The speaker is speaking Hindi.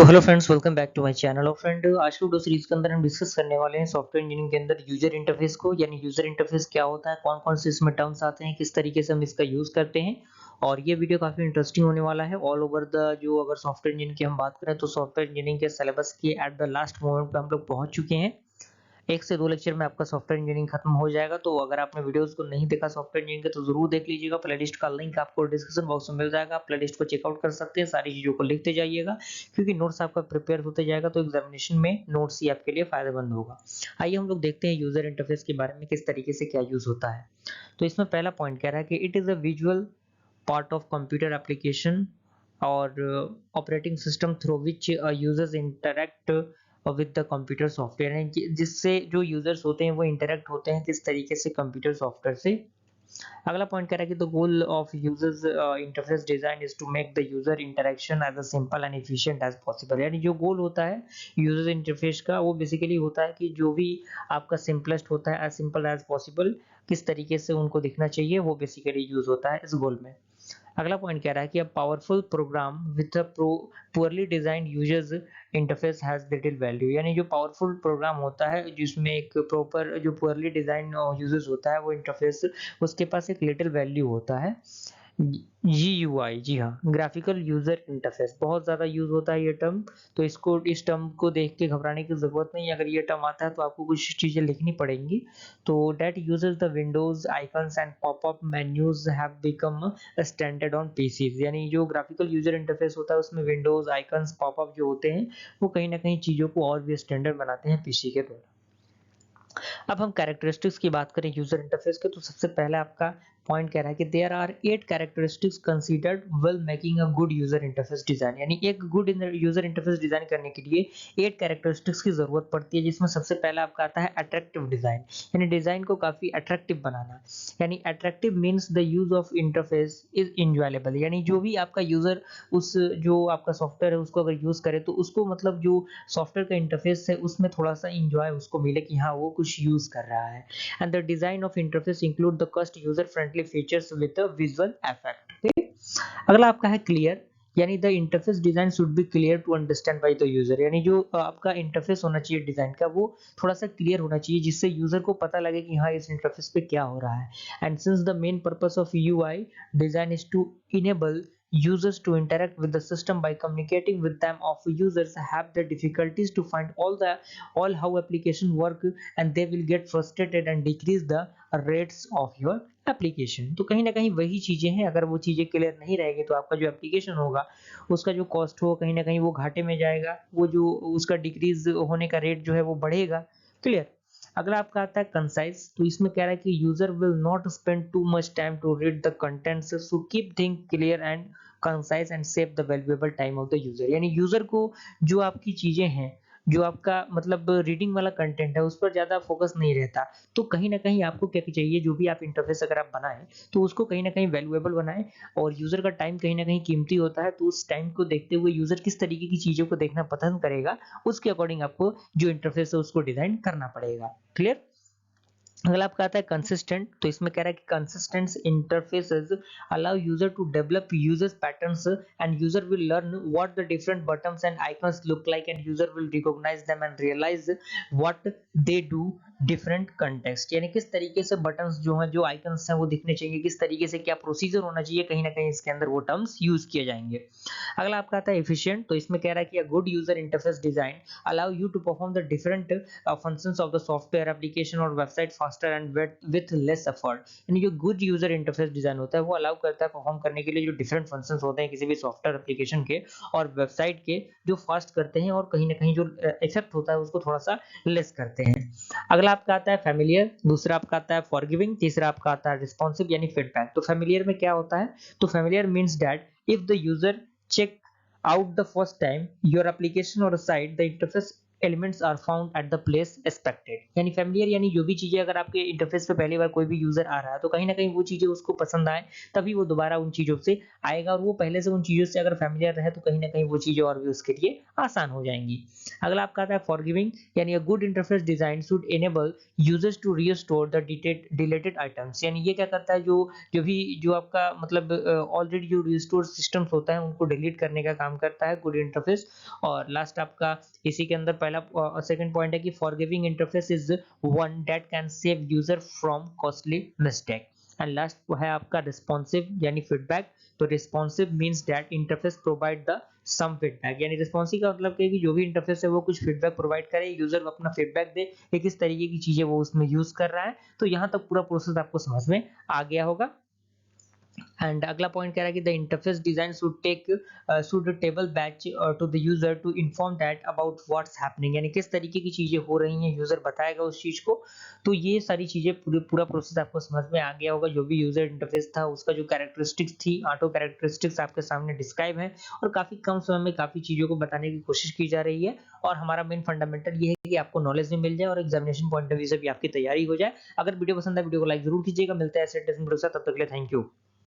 तो hello friends, welcome back to my channel. और फ्रेंड, आज की वीडियो सीरीज के अंदर हम डिस्कस करने वाले हैं सॉफ्टवेयर इंजीनियरिंग के अंदर यूजर इंटरफेस को। यानी यूजर इंटरफेस क्या होता है, कौन कौन से इसमें टर्म्स आते हैं, किस तरीके से हम इसका यूज करते हैं। और ये वीडियो काफी इंटरेस्टिंग होने वाला है। ऑल ओवर द जो अगर सॉफ्टवेयर इंजीनियरिंग की हम बात करें तो सॉफ्टवेयर इंजीनियरिंग के सिलेबस के एट द लास्ट मोमेंट पे हम लोग पहुंच चुके हैं। 1 से 2 लेक्चर में आपका सॉफ्टवेयर इंजीनियरिंग खत्म हो जाएगा। तो अगर आपने वीडियोस को नहीं देखा सॉफ्टवेयर इंजीनियरिंग के तो जरूर देख लीजिएगा। प्लेलिस्ट का लिंक आपको डिस्क्रिप्शन बॉक्स में मिल जाएगा, आप प्लेलिस्ट को चेकआउट कर सकते हैं। सारी चीजों को लिखते जाइएगा क्योंकि नोट्स आपका प्रिपेयर होते जाएगा तो एग्जामिनेशन में नोट्स ही आपके लिए फायदेमंद होगा। आइए हम लोग देखते हैं यूजर इंटरफेस के बारे में, किस तरीके से क्या यूज होता है। तो इसमें पहला पॉइंट कह रहा है कि it is a visual part of computer application और operating system through which users interact with the computer software है, जिससे जो यूजर्स होते हैं वो इंटरेक्ट होते हैं किस तरीके से कंप्यूटर सॉफ्टवेयर से। अगला पॉइंट कह रहा है कि the goal of users interface design is to make the user interaction as simple and efficient as possible. यानी जो गोल होता है यूजर इंटरफेस का वो बेसिकली होता है कि जो भी आपका सिंपलेस्ट होता है एज सिंपल एज पॉसिबल किस तरीके से उनको दिखना चाहिए, वो बेसिकली यूज होता है इस गोल में। अगला पॉइंट कह रहा है कि a powerful program with a poorly designed users interface has little value. यानी जो पावरफुल प्रोग्राम होता है जिसमें एक प्रॉपर जो पुअरली डिजाइन यूजर्स होता है वो इंटरफेस उसके पास एक लिटिल वैल्यू होता है। जीयूआई, जी हाँ, ग्राफिकल यूजर इंटरफेस बहुत ज्यादा यूज होता है ये टर्म। तो इस टर्म को देख के घबराने की जरूरत नहीं है। अगर ये टर्म आता है तो आपको कुछ चीजें लिखनी पड़ेंगी। तो that uses the windows icons and popup menus have become standard on PCs. यानी जो ग्राफिकल यूजर इंटरफेस होता है उसमें विंडोज आइकन्स पॉपअप जो होते हैं वो कहीं ना कहीं चीजों को और भी स्टैंडर्ड बनाते हैं पीसी के द्वारा। अब हम कैरेक्टरिस्टिक्स की बात करें यूजर इंटरफेस के, तो सबसे पहले आपका पॉइंट कह रहा है कि there are 8 characteristics considered while making a good user interface design. यानी एक गुड यूजर इंटरफेस डिजाइन करने के लिए 8 कैरेक्टरिस्टिक्स की जरूरत पड़ती है, जिसमें सबसे पहला आपका आता है अट्रैक्टिव डिजाइन। यानी डिजाइन को काफी अट्रैक्टिव बनाना। यानी attractive means the use of interface is enjoyable. यानी जो भी आपका यूजर उस जो आपका सॉफ्टवेयर है उसको अगर यूज करे तो उसको मतलब जो सॉफ्टवेयर का इंटरफेस है उसमें थोड़ा सा इंजॉय उसको मिले कि हाँ वो कुछ यूज कर रहा है। And the design of interface include the cust user friendly features with a visual effect. अगला आपका है क्लियर। यानी the interface design should be clear to understand by the user. यानी जो आपका इंटरफेस होना चाहिए डिजाइन का वो थोड़ा सा क्लियर होना चाहिए जिससे यूजर को पता लगे कि हाँ इस इंटरफेस पे क्या हो रहा है। And since the main purpose of UI design is to enable users to interact with the system by communicating with them, of users have the difficulties to find all how application work, and they will get frustrated and decrease the rates of your application. तो कहीं ना कहीं वही चीजें हैं, अगर वो चीजें क्लियर नहीं रहेगी तो आपका जो एप्लीकेशन होगा उसका जो कॉस्ट हो कहीं ना कहीं वो घाटे में जाएगा, वो जो उसका डिक्रीज होने का रेट जो है वो बढ़ेगा। क्लियर। अगला आपका आता है कंसाइज। तो इसमें कह रहा है कि user will not spend too much time to read the contents, so keep thing clear and concise and save the valuable time of the user. यानी यूजर को जो आपकी चीजें हैं, जो आपका मतलब रीडिंग वाला कंटेंट है उस पर ज्यादा फोकस नहीं रहता। तो कहीं ना कहीं आपको क्या चाहिए, जो भी आप इंटरफेस अगर आप बनाएं तो उसको कहीं ना कहीं वैल्यूएबल बनाएं। और यूजर का टाइम कहीं ना कहीं कीमती होता है, तो उस टाइम को देखते हुए यूजर किस तरीके की चीजों को देखना पसंद करेगा उसके अकॉर्डिंग आपको जो इंटरफेस है उसको डिजाइन करना पड़ेगा। क्लियर। अगला आपका आता है कंसिस्टेंट। तो इसमें कह रहा है कि consistent interfaces allow user to develop users patterns and user will learn what the different buttons and icons look like, and user will recognise them and realise what they do different context. यानी किस तरीके से बटन्स जो हैं, जो आइकन्स हैं वो दिखने चाहिए, किस तरीके से क्या प्रोसीजर होना चाहिए, कहीं ना कहीं इसके अंदर वो टर्म्स यूज किए जाएंगे। अगला आपका आता है एफिशिएंट। तो इसमें कह रहा है कि a good user interface design allow you to perform the different functions of the software application or website faster and with less effort। यानी जो गुड यूजर इंटरफेस डिजाइन होता है वो अलाउ करता है परफॉर्म करने के लिए जो डिफरेंट फंक्शंस होते हैं किसी भी सॉफ्टवेयर एप्लीकेशन के और वेबसाइट के, जो फास्ट करते हैं और कहीं ना कहीं जो इफेक्ट होता है उसको थोड़ा सा लेस करते हैं। अगला आपका आता है फैमिलियर। दूसरा आपका आता है फॉरगिविंग। तीसरा आपका आता है रिस्पॉन्सिव यानी फीडबैक। तो फैमिलियर में क्या होता है, तो familiar means that if the user check out the first time your application or site, the interface elements are found at the place expected. यानी फ़ैमिलियर यानी जो भी चीज़ें अगर आपके इंटरफ़ेस पे पहली बार कोई भी यूज़र आ रहा है, तो कहीं न कहीं वो चीज़ें उसको पसंद आएँ, तभी वो दोबारा उन चीज़ों से आएगा और वो पहले से उन चीज़ों से अगर फ़ैमिलियर रहे, तो कहीं न कहीं वो चीज़ें और भी उसके लिए आसान हो जाएँगी। अगला आपका आता है फॉरगिविंग यानी a good interface design should enable users to restore the deleted items. यानी ये क्या करता है, जो आपका मतलब ऑलरेडी जो रिस्टोर सिस्टम्स होता है, उनको डिलीट करने का काम करता है गुड इंटरफ़ेस। और लास्ट आपका इसी के अंदर पहला सेकंड पॉइंट है कि forgiving interface is one that can save user from costly mistake. And last है आपका रिस्पॉन्सिव यानी फीडबैक। तो responsive means that interface provide the some feedback. यानी रिस्पॉन्सिव का मतलब क्या है कि जो भी इंटरफ़ेस है वो कुछ फीडबैक प्रोवाइड करे, यूज़र अपना फीडबैक दे कि किस तरीके की चीज़ें वो उसमें यूज़ कर रहा है। तो यहाँ तक पूरा प्रोसेस आपको समझ में आ गया होगा। एंड अगला पॉइंट कह रहा है कि the interface design should table batch to the user to inform that about what's happening. यानी किस तरीके की चीजें हो रही हैं, यूजर बताएगा उस चीज को। तो ये सारी चीजें पूरा प्रोसेस आपको समझ में आ गया होगा। जो भी यूजर इंटरफेस था उसका जो कैरेक्टरिस्टिक्स थी, ऑटो कैरेक्टरिस्टिक्स आपके सामने डिस्क्राइब है और काफी कम समय में काफी चीजों को बताने की कोशिश की जा रही है। और हमारा मेन फंडामेंटल ये है कि आपको नॉलेज भी मिल जाए और एग्जामिनेशन पॉइंट ऑफ व्यू से भी आपकी तैयारी हो जाए। अगर वीडियो पसंद है, वीडियो को लाइक जरूर कीजिएगा। मिलते हैं ऐसे टेस्ट वीडियो के साथ, तब तक के लिए थैंक यू।